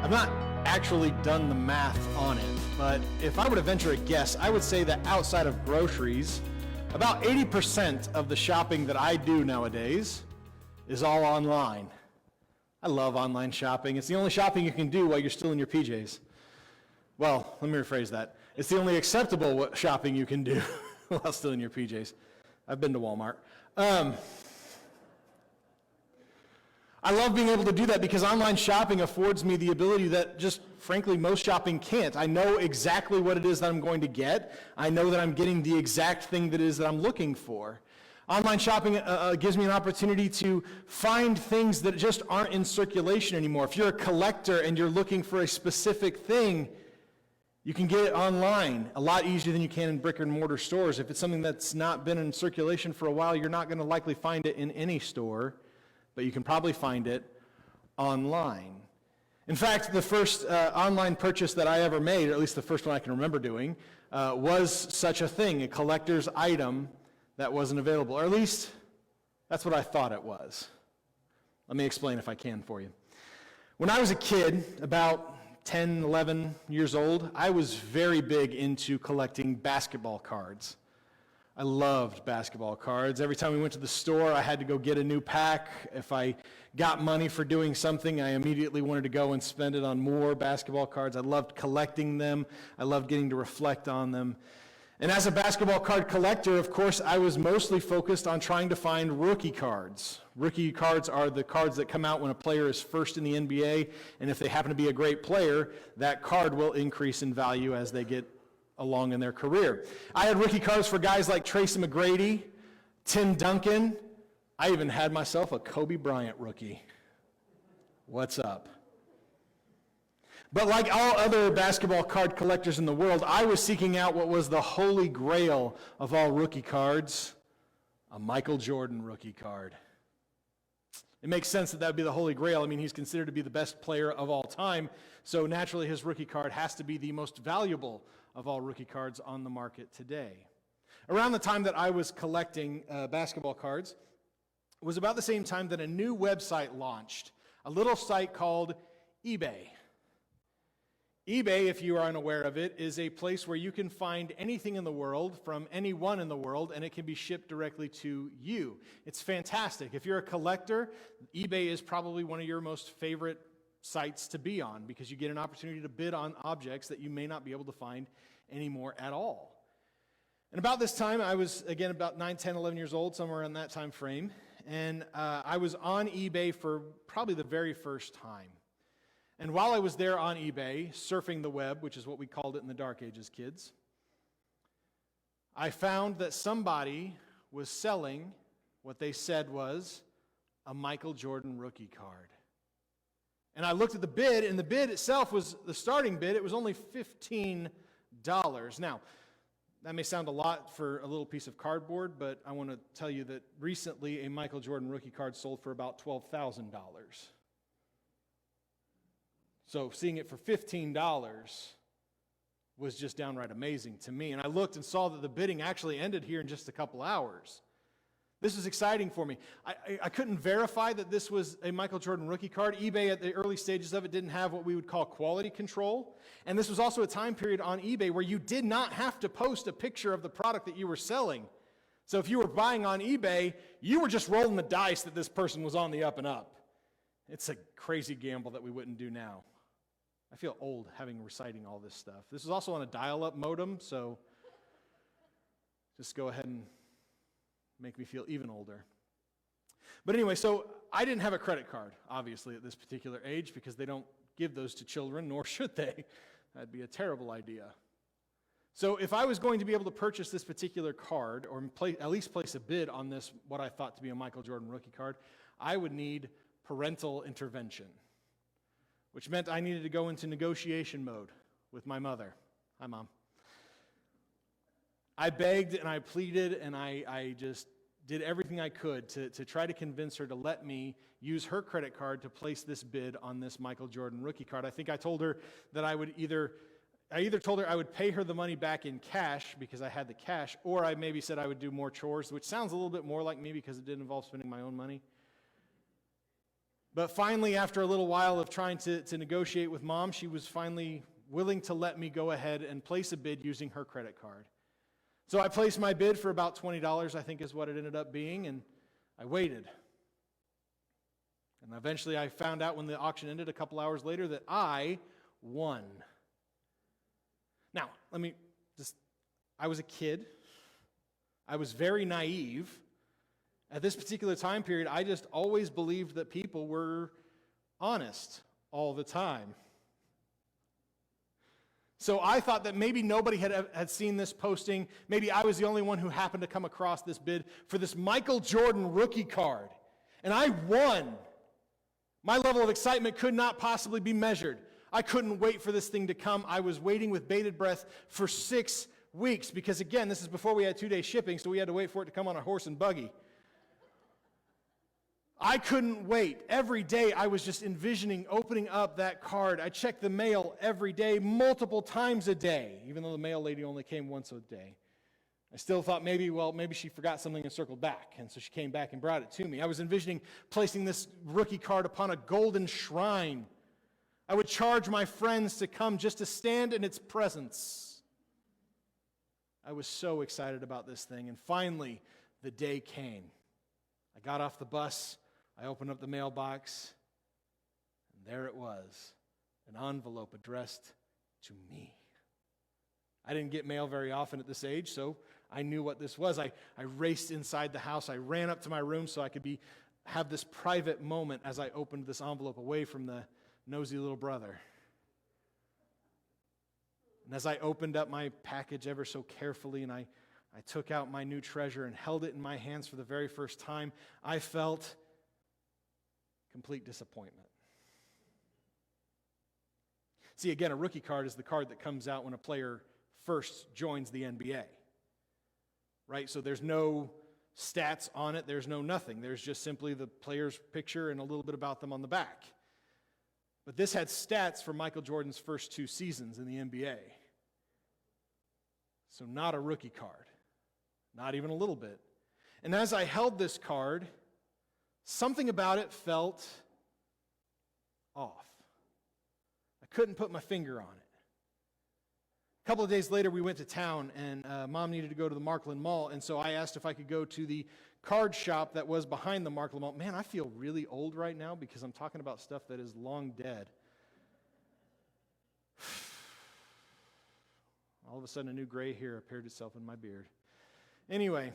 I've not actually done the math on it, but if I were to venture a guess, I would say that outside of groceries, about 80% of the shopping that I do nowadays is all online. I love online shopping. It's the only shopping you can do while you're still in your PJs. Well, let me rephrase that. It's the only acceptable shopping you can do while still in your PJs. I've been to Walmart. I love being able to do that because online shopping affords me the ability that just, frankly, most shopping can't. I know exactly what it is that I'm going to get. I know that I'm getting the exact thing that it is that I'm looking for. Online shopping gives me an opportunity to find things that just aren't in circulation anymore. If you're a collector and you're looking for a specific thing, you can get it online a lot easier than you can in brick and mortar stores. If it's something that's not been in circulation for a while, you're not going to likely find it in any store, but you can probably find it online. In fact, the first online purchase that I ever made, or at least the first one I can remember doing, was such a thing, a collector's item that wasn't available, or at least that's what I thought it was. Let me explain if I can for you. When I was a kid, about 10, 11 years old, I was very big into collecting basketball cards. I loved basketball cards. Every time we went to the store, I had to go get a new pack. If I got money for doing something, I immediately wanted to go and spend it on more basketball cards. I loved collecting them. I loved getting to reflect on them. And as a basketball card collector, of course, I was mostly focused on trying to find rookie cards. Rookie cards are the cards that come out when a player is first in the NBA, and if they happen to be a great player, that card will increase in value as they get along in their career. I had rookie cards for guys like Tracy McGrady, Tim Duncan. I even had myself a Kobe Bryant rookie. What's up? But like all other basketball card collectors in the world, I was seeking out what was the holy grail of all rookie cards, a Michael Jordan rookie card. It makes sense that would be the holy grail. I mean, he's considered to be the best player of all time, so naturally his rookie card has to be the most valuable of all rookie cards on the market today. Around the time that I was collecting basketball cards, it was about the same time that a new website launched, a little site called eBay. eBay, if you are unaware of it, is a place where you can find anything in the world from anyone in the world, and it can be shipped directly to you. It's fantastic. If you're a collector, eBay is probably one of your most favorite sites to be on because you get an opportunity to bid on objects that you may not be able to find anymore at all. And about this time, I was, again, about 9, 10, 11 years old, somewhere in that time frame, and I was on eBay for probably the very first time. And while I was there on eBay, surfing the web, which is what we called it in the dark ages, kids, I found that somebody was selling what they said was a Michael Jordan rookie card. And I looked at the bid, and the bid itself was the starting bid. It was only $15. Now, that may sound a lot for a little piece of cardboard, but I want to tell you that recently a Michael Jordan rookie card sold for about $12,000. So seeing it for $15 was just downright amazing to me. And I looked and saw that the bidding actually ended here in just a couple hours. This is exciting for me. I couldn't verify that this was a Michael Jordan rookie card. eBay at the early stages of it didn't have what we would call quality control. And this was also a time period on eBay where you did not have to post a picture of the product that you were selling. So if you were buying on eBay, you were just rolling the dice that this person was on the up and up. It's a crazy gamble that we wouldn't do now. I feel old reciting all this stuff. This is also on a dial-up modem, so just go ahead and make me feel even older. But anyway, so I didn't have a credit card, obviously, at this particular age because they don't give those to children, nor should they. That'd be a terrible idea. So if I was going to be able to purchase this particular card or at least place a bid on this, what I thought to be a Michael Jordan rookie card, I would need parental intervention, which meant I needed to go into negotiation mode with my mother. Hi, Mom. I begged and I pleaded and I just did everything I could to try to convince her to let me use her credit card to place this bid on this Michael Jordan rookie card. I think I told her that I either told her I would pay her the money back in cash because I had the cash, or I maybe said I would do more chores, which sounds a little bit more like me because it did involve spending my own money. But finally, after a little while of trying to negotiate with Mom, she was finally willing to let me go ahead and place a bid using her credit card. So I placed my bid for about $20, I think is what it ended up being, and I waited. And eventually I found out when the auction ended a couple hours later that I won. Now, I was a kid. I was very naive. At this particular time period, I just always believed that people were honest all the time. So I thought that maybe nobody had seen this posting. Maybe I was the only one who happened to come across this bid for this Michael Jordan rookie card. And I won. My level of excitement could not possibly be measured. I couldn't wait for this thing to come. I was waiting with bated breath for 6 weeks because, again, this is before we had 2-day shipping, so we had to wait for it to come on a horse and buggy. I couldn't wait. Every day I was just envisioning opening up that card. I checked the mail every day, multiple times a day, even though the mail lady only came once a day. I still thought maybe she forgot something and circled back, and so she came back and brought it to me. I was envisioning placing this rookie card upon a golden shrine. I would charge my friends to come just to stand in its presence. I was so excited about this thing, and finally the day came. I got off the bus. I opened up the mailbox, and there it was, an envelope addressed to me. I didn't get mail very often at this age, so I knew what this was. I raced inside the house. I ran up to my room so I could have this private moment as I opened this envelope away from the nosy little brother. And as I opened up my package ever so carefully, and I took out my new treasure and held it in my hands for the very first time, I felt complete disappointment. See, again, a rookie card is the card that comes out when a player first joins the NBA. Right? So there's no stats on it, there's no nothing. There's just simply the player's picture and a little bit about them on the back. But this had stats for Michael Jordan's first 2 seasons in the NBA. So not a rookie card. Not even a little bit. And as I held this card, something about it felt off. I couldn't put my finger on it. A couple of days later, we went to town, and Mom needed to go to the Markland Mall, and so I asked if I could go to the card shop that was behind the Markland Mall. Man, I feel really old right now because I'm talking about stuff that is long dead. All of a sudden, a new gray hair appeared itself in my beard. Anyway,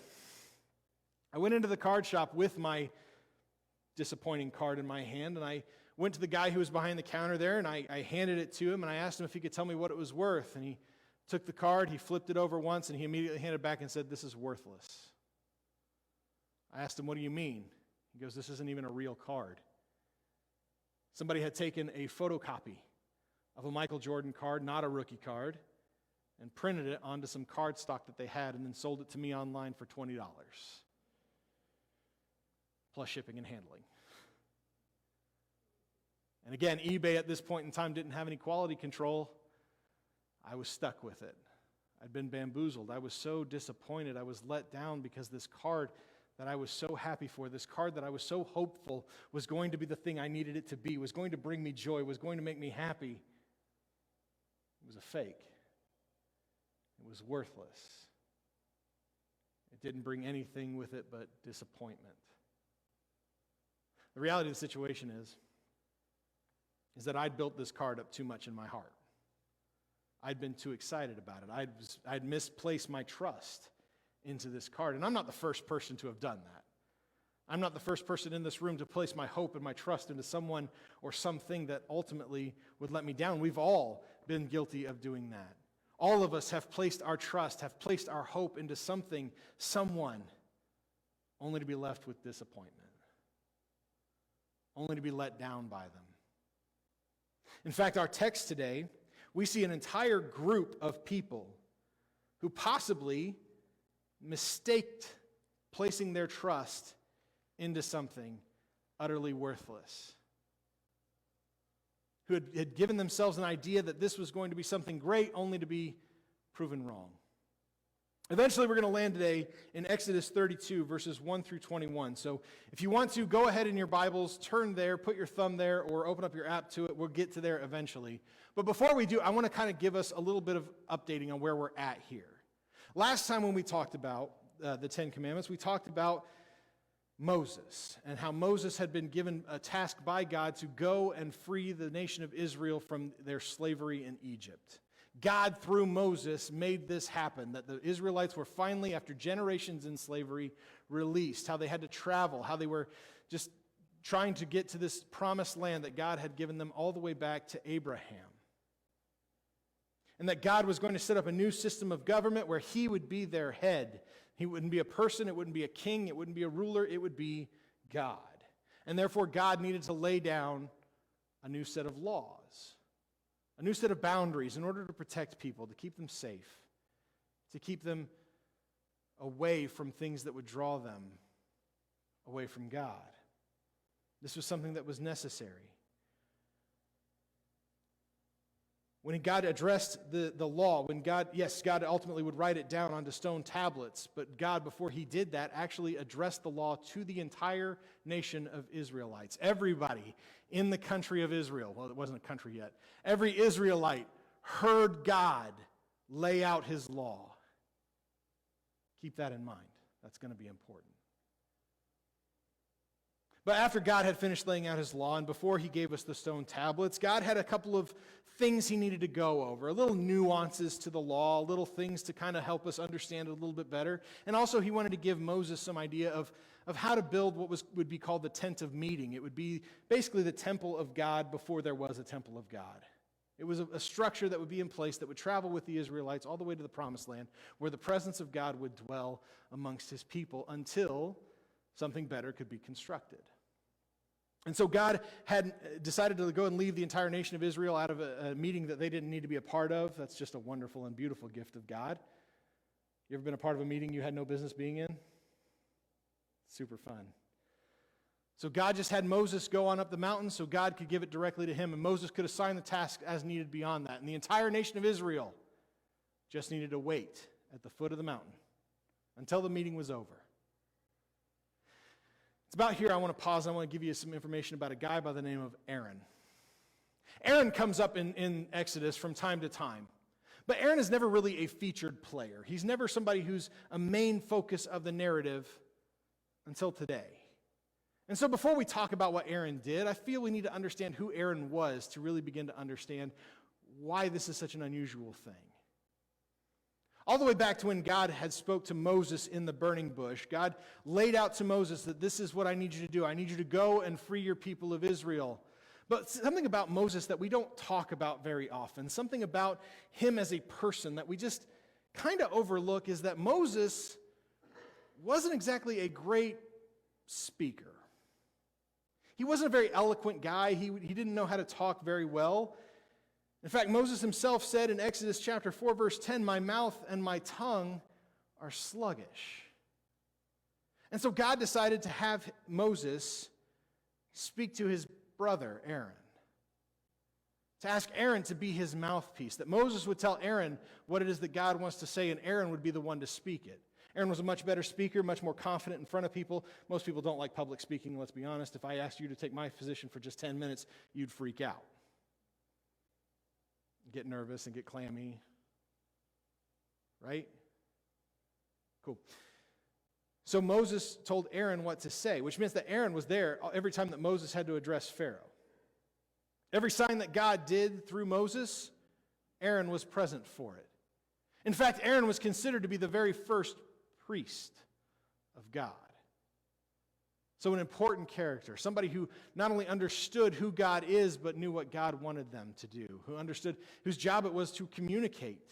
I went into the card shop with my disappointing card in my hand, and I went to the guy who was behind the counter there, and I handed it to him, and I asked him if he could tell me what it was worth. And he took the card, he flipped it over once, and he immediately handed it back and said, "This is worthless." I asked him, "What do you mean?" He goes, "This isn't even a real card." Somebody had taken a photocopy of a Michael Jordan card, not a rookie card, and printed it onto some card stock that they had and then sold it to me online for $20, plus shipping and handling. And again, eBay at this point in time didn't have any quality control. I was stuck with it. I'd been bamboozled. I was so disappointed. I was let down because this card that I was so happy for, this card that I was so hopeful was going to be the thing I needed it to be, was going to bring me joy, was going to make me happy. It was a fake. It was worthless. It didn't bring anything with it but disappointment. The reality of the situation is that I'd built this card up too much in my heart. I'd been too excited about it. I'd misplaced my trust into this card. And I'm not the first person to have done that. I'm not the first person in this room to place my hope and my trust into someone or something that ultimately would let me down. We've all been guilty of doing that. All of us have placed our trust, have placed our hope into something, someone, only to be left with disappointment, only to be let down by them. In fact, our text today, we see an entire group of people who possibly mistaked placing their trust into something utterly worthless, who had given themselves an idea that this was going to be something great only to be proven wrong. Eventually, we're going to land today in Exodus 32, verses 1 through 21. So if you want to, go ahead in your Bibles, turn there, put your thumb there, or open up your app to it. We'll get to there eventually. But before we do, I want to kind of give us a little bit of updating on where we're at here. Last time when we talked about the Ten Commandments, we talked about Moses and how Moses had been given a task by God to go and free the nation of Israel from their slavery in Egypt. God, through Moses, made this happen, that the Israelites were finally, after generations in slavery, released, how they had to travel, how they were just trying to get to this promised land that God had given them all the way back to Abraham. And that God was going to set up a new system of government where he would be their head. He wouldn't be a person, it wouldn't be a king, it wouldn't be a ruler, it would be God. And therefore, God needed to lay down a new set of laws. A new set of boundaries in order to protect people, to keep them safe, to keep them away from things that would draw them away from God. This was something that was necessary. When God addressed the law, when God ultimately would write it down onto stone tablets, but God, before he did that, actually addressed the law to the entire nation of Israelites. Everybody in the country of Israel, well, it wasn't a country yet, every Israelite heard God lay out his law. Keep that in mind. That's going to be important. But after God had finished laying out his law, and before he gave us the stone tablets, God had a couple of things he needed to go over, a little nuances to the law, little things to kind of help us understand it a little bit better. And also he wanted to give Moses some idea of how to build what would be called the tent of meeting. It would be basically the temple of God before there was a temple of God. It was a structure that would be in place that would travel with the Israelites all the way to the promised land, where the presence of God would dwell amongst his people until something better could be constructed. And so God had decided to go and leave the entire nation of Israel out of a meeting that they didn't need to be a part of. That's just a wonderful and beautiful gift of God. You ever been a part of a meeting you had no business being in? Super fun. So God just had Moses go on up the mountain so God could give it directly to him, and Moses could assign the task as needed beyond that. And the entire nation of Israel just needed to wait at the foot of the mountain until the meeting was over. It's about here I want to pause. I want to give you some information about a guy by the name of Aaron. Aaron comes up in Exodus from time to time. But Aaron is never really a featured player. He's never somebody who's a main focus of the narrative until today. And so before we talk about what Aaron did, I feel we need to understand who Aaron was to really begin to understand why this is such an unusual thing. All the way back to when God had spoke to Moses in the burning bush, God laid out to Moses that this is what I need you to do. I need you to go and free your people of Israel. But something about Moses that we don't talk about very often, something about him as a person that we just kind of overlook, is that Moses wasn't exactly a great speaker. He wasn't a very eloquent guy. He didn't know how to talk very well. In fact, Moses himself said in Exodus chapter 4, verse 10, "My mouth and my tongue are sluggish." And so God decided to have Moses speak to his brother, Aaron, to ask Aaron to be his mouthpiece, that Moses would tell Aaron what it is that God wants to say, and Aaron would be the one to speak it. Aaron was a much better speaker, much more confident in front of people. Most people don't like public speaking, let's be honest. If I asked you to take my position for just 10 minutes, you'd freak out. Get nervous and get clammy. Right? Cool. So Moses told Aaron what to say, which means that Aaron was there every time that Moses had to address Pharaoh. Every sign that God did through Moses, Aaron was present for it. In fact, Aaron was considered to be the very first priest of God. So an important character, somebody who not only understood who God is, but knew what God wanted them to do, who understood whose job it was to communicate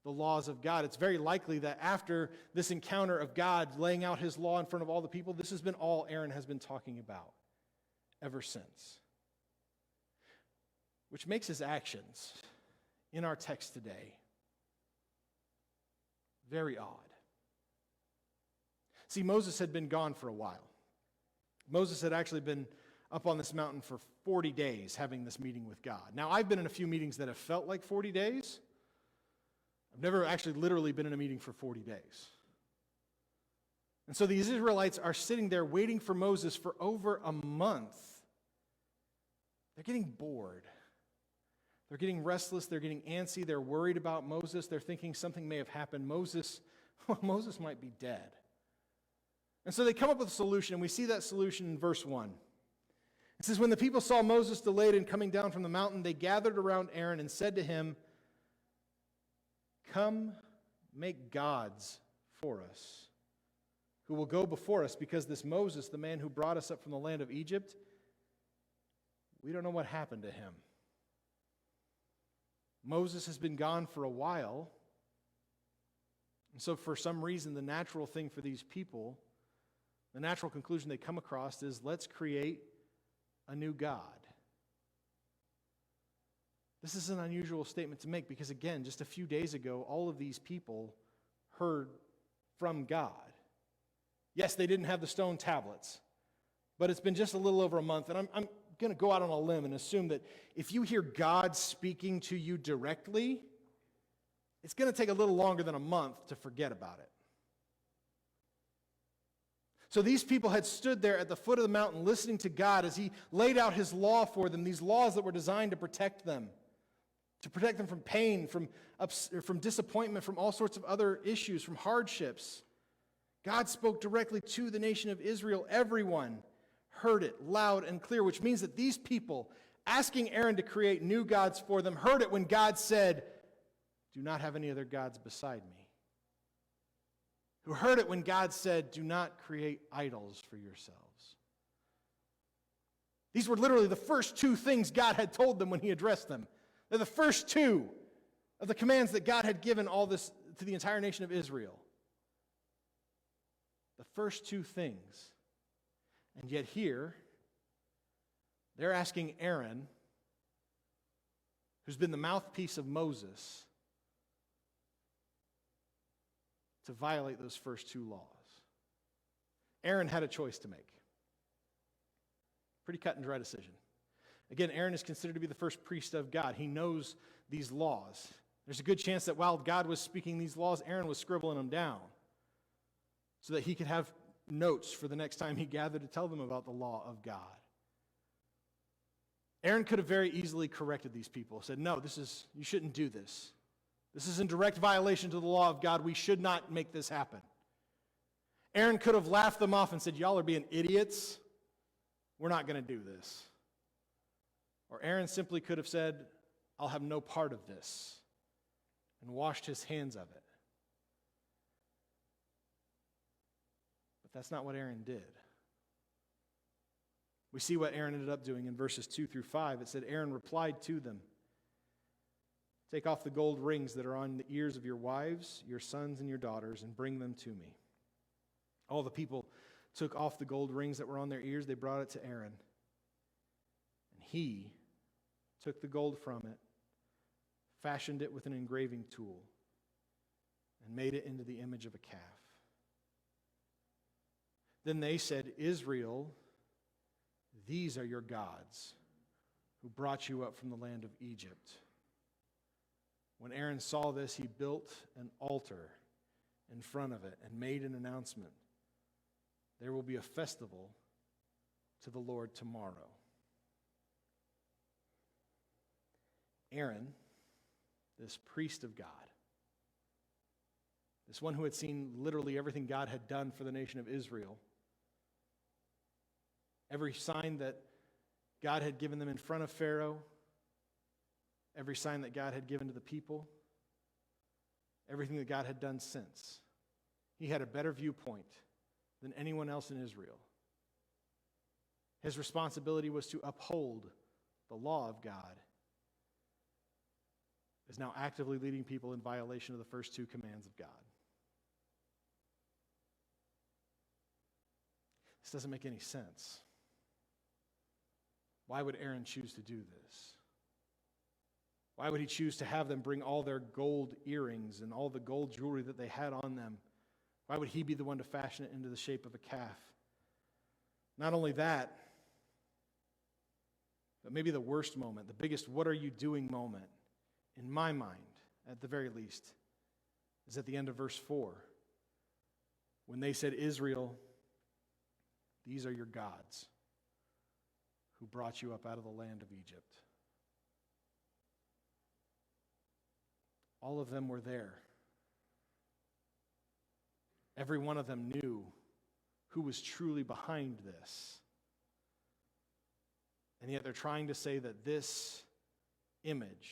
the laws of God. It's very likely that after this encounter of God laying out his law in front of all the people, this has been all Aaron has been talking about ever since. Which makes his actions in our text today very odd. See, Moses had been gone for a while. Moses had actually been up on this mountain for 40 days having this meeting with God. Now, I've been in a few meetings that have felt like 40 days. I've never actually literally been in a meeting for 40 days. And so these Israelites are sitting there waiting for Moses for over a month. They're getting bored. They're getting restless. They're getting antsy. They're worried about Moses. They're thinking something may have happened. Moses might be dead. And so they come up with a solution, and we see that solution in verse 1. It says, when the people saw Moses delayed in coming down from the mountain, they gathered around Aaron and said to him, come, make gods for us, who will go before us, because this Moses, the man who brought us up from the land of Egypt, we don't know what happened to him. Moses has been gone for a while, and so for some reason, the natural thing for these people, the natural conclusion they come across is, let's create a new God. This is an unusual statement to make because, again, just a few days ago, all of these people heard from God. Yes, they didn't have the stone tablets, but it's been just a little over a month, and I'm going to go out on a limb and assume that if you hear God speaking to you directly, it's going to take a little longer than a month to forget about it. So these people had stood there at the foot of the mountain listening to God as he laid out his law for them, these laws that were designed to protect them from pain, from disappointment, from all sorts of other issues, from hardships. God spoke directly to the nation of Israel. Everyone heard it loud and clear, which means that these people, asking Aaron to create new gods for them, heard it when God said, do not have any other gods beside me. Who heard it when God said, do not create idols for yourselves. These were literally the first two things God had told them when he addressed them. They're the first two of the commands that God had given all this to the entire nation of Israel. The first two things. And yet here, they're asking Aaron, who's been the mouthpiece of Moses, to violate those first two laws. Aaron had a choice to make. Pretty cut and dry decision. Again, Aaron is considered to be the first priest of God. He knows these laws. There's a good chance that while God was speaking these laws, Aaron was scribbling them down so that he could have notes for the next time he gathered to tell them about the law of God. Aaron could have very easily corrected these people, said, no, you shouldn't do this. This is in direct violation to the law of God. We should not make this happen. Aaron could have laughed them off and said, y'all are being idiots. We're not going to do this. Or Aaron simply could have said, I'll have no part of this, and washed his hands of it. But that's not what Aaron did. We see what Aaron ended up doing in verses 2 through 5. It said, Aaron replied to them, take off the gold rings that are on the ears of your wives, your sons, and your daughters, and bring them to me. All the people took off the gold rings that were on their ears. They brought it to Aaron. And he took the gold from it, fashioned it with an engraving tool, and made it into the image of a calf. Then they said, Israel, these are your gods who brought you up from the land of Egypt. When Aaron saw this, he built an altar in front of it and made an announcement. There will be a festival to the Lord tomorrow. Aaron, this priest of God, this one who had seen literally everything God had done for the nation of Israel, every sign that God had given them in front of Pharaoh, every sign that God had given to the people, everything that God had done since. He had a better viewpoint than anyone else in Israel. His responsibility was to uphold the law of God, is now actively leading people in violation of the first two commands of God. This doesn't make any sense. Why would Aaron choose to do this? Why would he choose to have them bring all their gold earrings and all the gold jewelry that they had on them? Why would he be the one to fashion it into the shape of a calf? Not only that, but maybe the worst moment, the biggest what are you doing moment, in my mind, at the very least, is at the end of verse 4. When they said, Israel, these are your gods who brought you up out of the land of Egypt. All of them were there. Every one of them knew who was truly behind this. And yet they're trying to say that this image,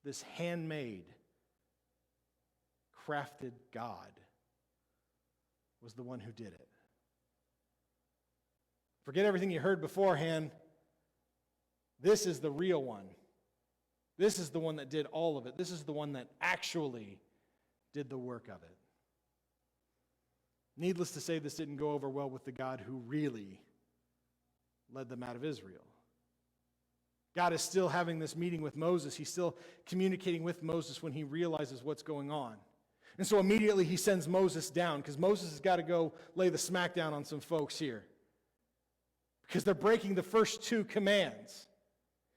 this handmade, crafted God, was the one who did it. Forget everything you heard beforehand. This is the real one. This is the one that did all of it. This is the one that actually did the work of it. Needless to say, this didn't go over well with the God who really led them out of Israel. God is still having this meeting with Moses. He's still communicating with Moses when he realizes what's going on. And so immediately he sends Moses down, because Moses has got to go lay the smackdown on some folks here, because they're breaking the first two commands.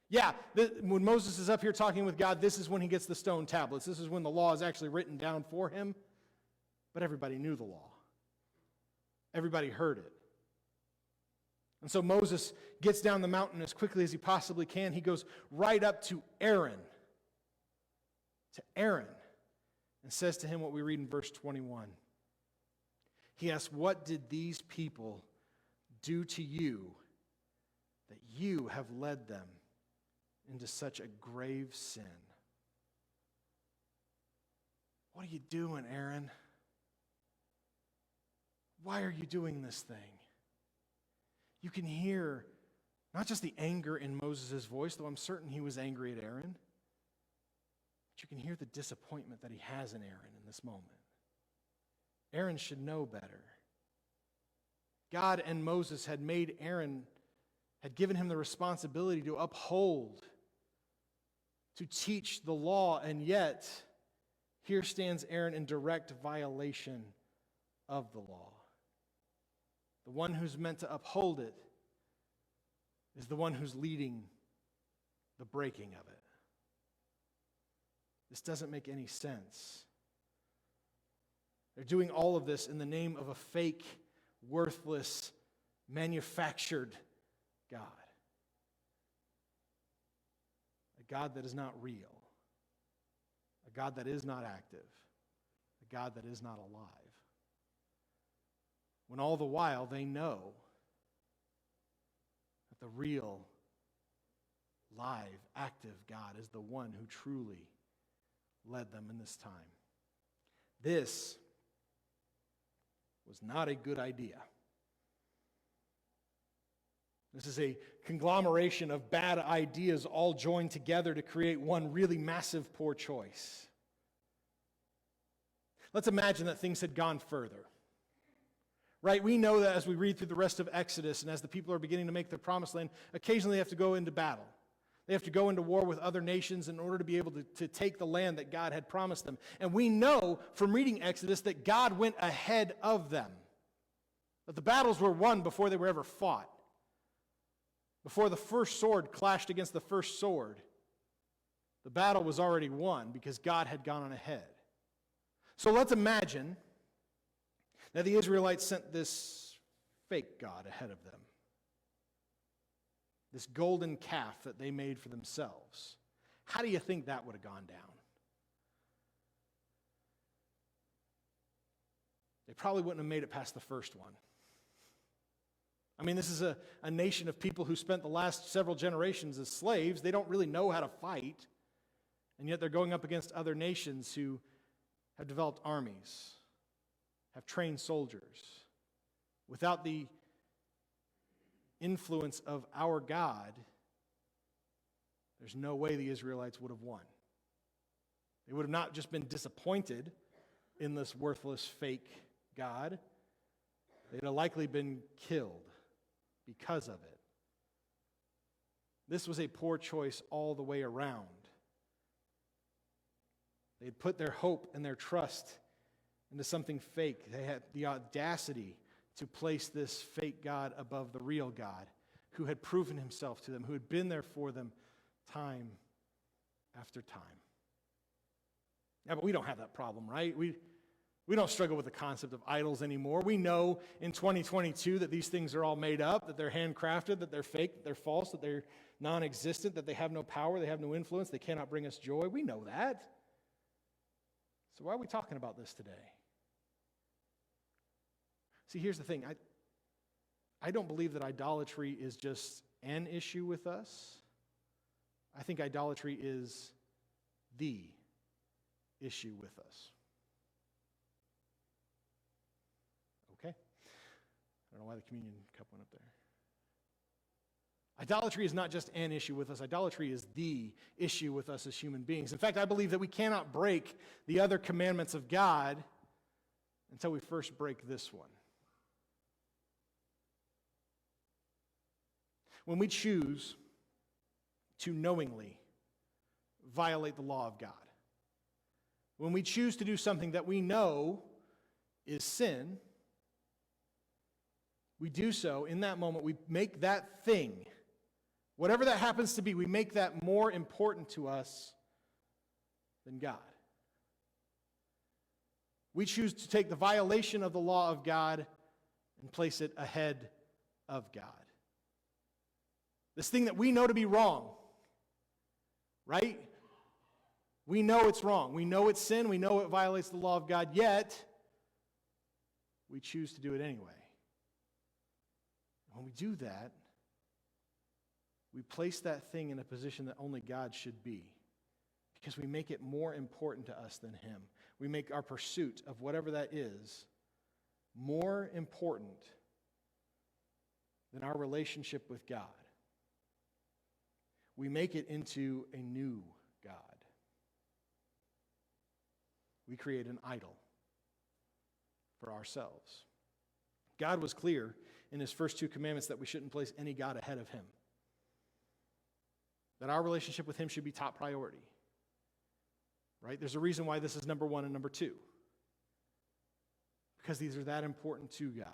Yeah, when Moses is up here talking with God, this is when he gets the stone tablets. This is when the law is actually written down for him. But everybody knew the law. Everybody heard it. And so Moses gets down the mountain as quickly as he possibly can. He goes right up to Aaron. And says to him what we read in verse 21. He asks, what did these people do to you that you have led them into such a grave sin? What are you doing, Aaron? Why are you doing this thing? You can hear not just the anger in Moses' voice, though I'm certain he was angry at Aaron, but you can hear the disappointment that he has in Aaron in this moment. Aaron should know better. God and Moses had made Aaron, had given him the responsibility to uphold, to teach the law, and yet here stands Aaron in direct violation of the law. The one who's meant to uphold it is the one who's leading the breaking of it. This doesn't make any sense. They're doing all of this in the name of a fake, worthless, manufactured God. A God that is not real. A God that is not active. A God that is not alive. When all the while they know that the real, live, active God is the one who truly led them in this time. This was not a good idea. This is a conglomeration of bad ideas all joined together to create one really massive poor choice. Let's imagine that things had gone further. Right? We know that as we read through the rest of Exodus and as the people are beginning to make their promised land, occasionally they have to go into battle. They have to go into war with other nations in order to be able to take the land that God had promised them. And we know from reading Exodus that God went ahead of them. That the battles were won before they were ever fought. Before the first sword clashed against the first sword, the battle was already won because God had gone on ahead. So let's imagine that the Israelites sent this fake God ahead of them. This golden calf that they made for themselves. How do you think that would have gone down? They probably wouldn't have made it past the first one. I mean, this is a nation of people who spent the last several generations as slaves. They don't really know how to fight. And yet they're going up against other nations who have developed armies, have trained soldiers. Without the influence of our God, there's no way the Israelites would have won. They would have not just been disappointed in this worthless fake God. They'd have likely been killed because of it. This was a poor choice all the way around. They'd put their hope and their trust into something fake. They had the audacity to place this fake God above the real God who had proven himself to them, who had been there for them time after time. Yeah, but we don't have that problem, right? We don't struggle with the concept of idols anymore. We know in 2022 that these things are all made up, that they're handcrafted, that they're fake, that they're false, that they're non-existent, that they have no power, they have no influence, they cannot bring us joy. We know that. So why are we talking about this today? See, here's the thing. I don't believe that idolatry is just an issue with us. I think idolatry is the issue with us. Okay? I don't know why the communion cup went up there. Idolatry is not just an issue with us. Idolatry is the issue with us as human beings. In fact, I believe that we cannot break the other commandments of God until we first break this one. When we choose to knowingly violate the law of God, when we choose to do something that we know is sin, we do so in that moment. We make that thing, whatever that happens to be, we make that more important to us than God. We choose to take the violation of the law of God and place it ahead of God. This thing that we know to be wrong, right? We know it's wrong. We know it's sin. We know it violates the law of God, yet we choose to do it anyway. When we do that, we place that thing in a position that only God should be, because we make it more important to us than Him. We make our pursuit of whatever that is more important than our relationship with God. We make it into a new God. We create an idol for ourselves. God was clear in His first two commandments that we shouldn't place any God ahead of Him. That our relationship with Him should be top priority. Right? There's a reason why this is number one and number two. Because these are that important to God.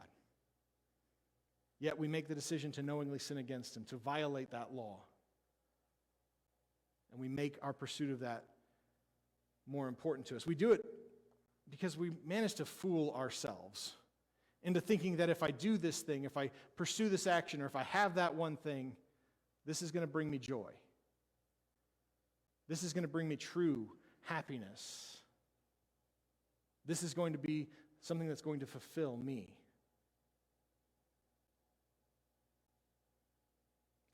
Yet we make the decision to knowingly sin against Him, to violate that law. And we make our pursuit of that more important to us. We do it because we manage to fool ourselves into thinking that if I do this thing, if I pursue this action, or if I have that one thing, this is going to bring me joy. This is going to bring me true happiness. This is going to be something that's going to fulfill me.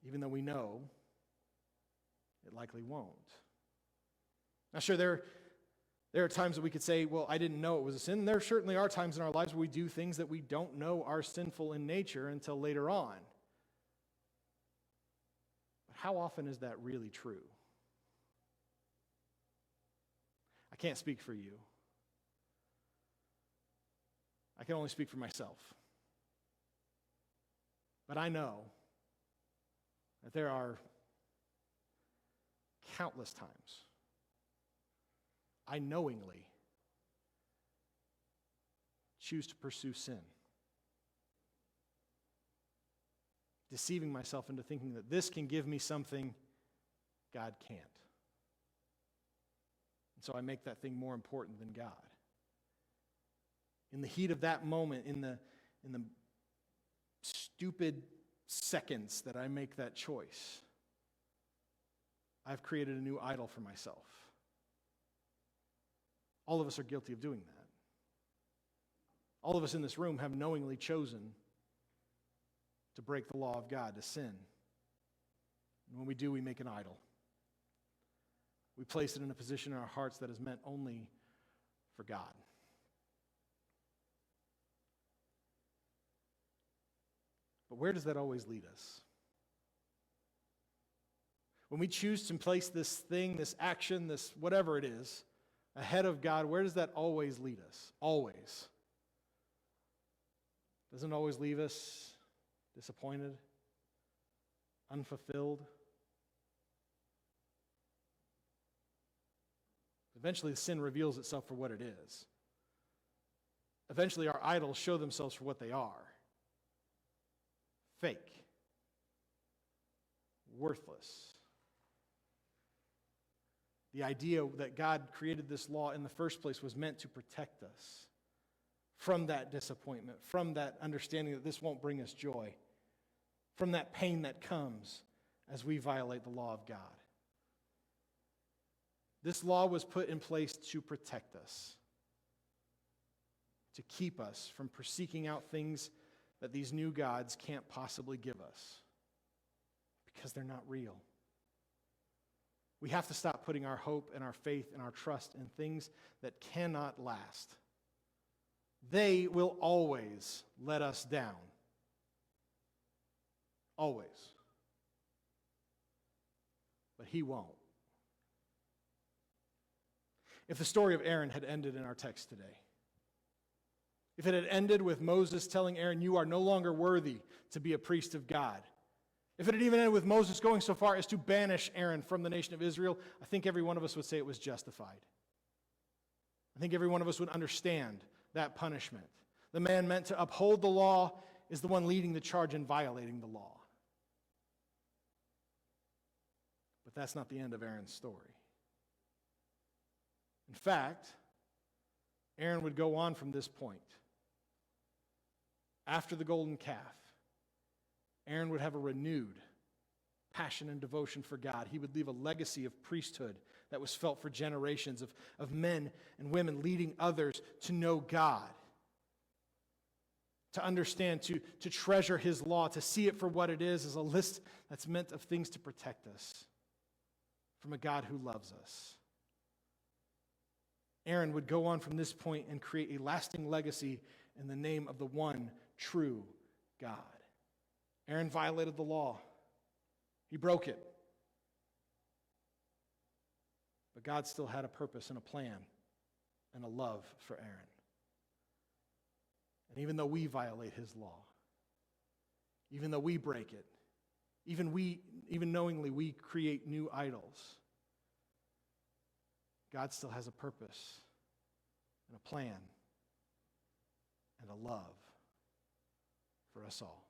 Even though we know it likely won't. Now, sure, there are times that we could say, well, I didn't know it was a sin. There certainly are times in our lives where we do things that we don't know are sinful in nature until later on. But how often is that really true? I can't speak for you. I can only speak for myself. But I know that there are countless times I knowingly choose to pursue sin, deceiving myself into thinking that this can give me something God can't. And so I make that thing more important than God. In the heat of that moment, in the stupid seconds that I make that choice, I've created a new idol for myself. All of us are guilty of doing that. All of us in this room have knowingly chosen to break the law of God, to sin. And when we do, we make an idol. We place it in a position in our hearts that is meant only for God. But where does that always lead us? When we choose to place this thing, this action, this whatever it is, ahead of God, where does that always lead us? Always. Doesn't it always leave us disappointed, unfulfilled? Eventually, the sin reveals itself for what it is. Eventually, our idols show themselves for what they are. Fake. Worthless. The idea that God created this law in the first place was meant to protect us from that disappointment, from that understanding that this won't bring us joy, from that pain that comes as we violate the law of God. This law was put in place to protect us, to keep us from seeking out things that these new gods can't possibly give us because they're not real. We have to stop putting our hope and our faith and our trust in things that cannot last. They will always let us down. Always. But he won't. If the story of Aaron had ended in our text today, if it had ended with Moses telling Aaron, "You are no longer worthy to be a priest of God," if it had even ended with Moses going so far as to banish Aaron from the nation of Israel, I think every one of us would say it was justified. I think every one of us would understand that punishment. The man meant to uphold the law is the one leading the charge in violating the law. But that's not the end of Aaron's story. In fact, Aaron would go on from this point. After the golden calf, Aaron would have a renewed passion and devotion for God. He would leave a legacy of priesthood that was felt for generations of men and women leading others to know God, to understand, to treasure his law, to see it for what it is as a list that's meant of things to protect us from a God who loves us. Aaron would go on from this point and create a lasting legacy in the name of the one true God. Aaron violated the law. He broke it. But God still had a purpose and a plan and a love for Aaron. And even though we violate his law, even though we break it, even knowingly we create new idols, God still has a purpose and a plan and a love for us all.